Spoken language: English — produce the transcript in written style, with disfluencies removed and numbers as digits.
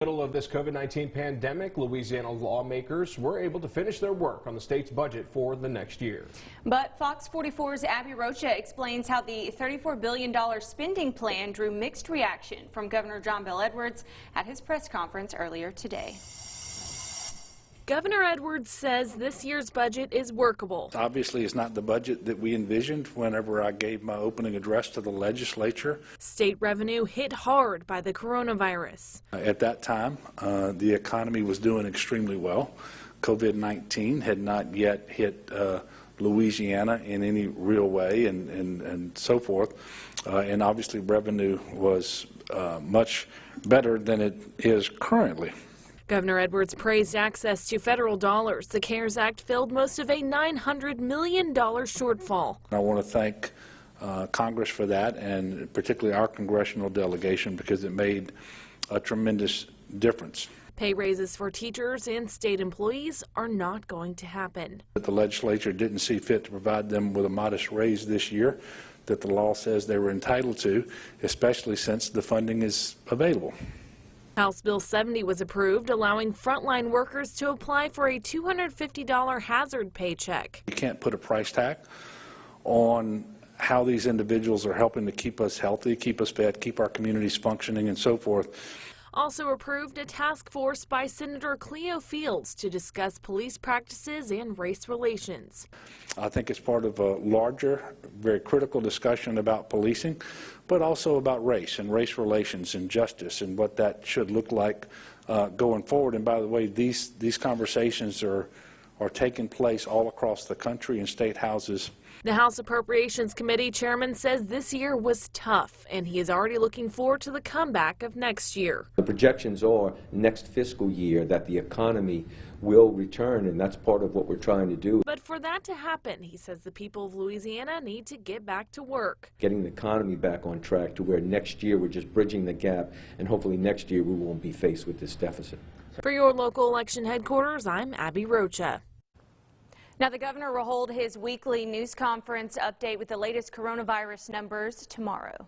Middle of this COVID-19 pandemic, Louisiana lawmakers were able to finish their work on the state's budget for the next year. But Fox 44's Abby Rocha explains how the $34 billion spending plan drew mixed reaction from Governor John Bel Edwards at his press conference earlier today. Governor Edwards says this year's budget is workable. Obviously, it's not the budget that we envisioned whenever I gave my opening address to the legislature. State revenue hit hard by the coronavirus. At that time, the economy was doing extremely well. COVID-19 had not yet hit Louisiana in any real way and so forth. And obviously, revenue was much better than it is currently. Governor Edwards praised access to federal dollars. The CARES Act filled most of a $900 million shortfall. I want to thank Congress for that, and particularly our congressional delegation, because it made a tremendous difference. Pay raises for teachers and state employees are not going to happen. But the legislature didn't see fit to provide them with a modest raise this year that the law says they were entitled to, especially since the funding is available. House Bill 70 was approved, allowing frontline workers to apply for a $250 hazard paycheck. You can't put a price tag on how these individuals are helping to keep us healthy, keep us fed, keep our communities functioning, and so forth. Also approved a task force by Senator Cleo Fields to discuss police practices and race relations. I think it's part of a larger, very critical discussion about policing, but also about race and race relations and justice and what that should look like going forward. And by the way, these conversations are taking place all across the country in state houses. The House Appropriations Committee chairman says this year was tough, and he is already looking forward to the comeback of next year. The projections are next fiscal year that the economy will return, and that's part of what we're trying to do. But for that to happen, he says the people of Louisiana need to get back to work. Getting the economy back on track to where next year we're just bridging the gap, and hopefully next year we won't be faced with this deficit. For your local election headquarters, I'm Abby Rocha. Now, the governor will hold his weekly news conference update with the latest coronavirus numbers tomorrow.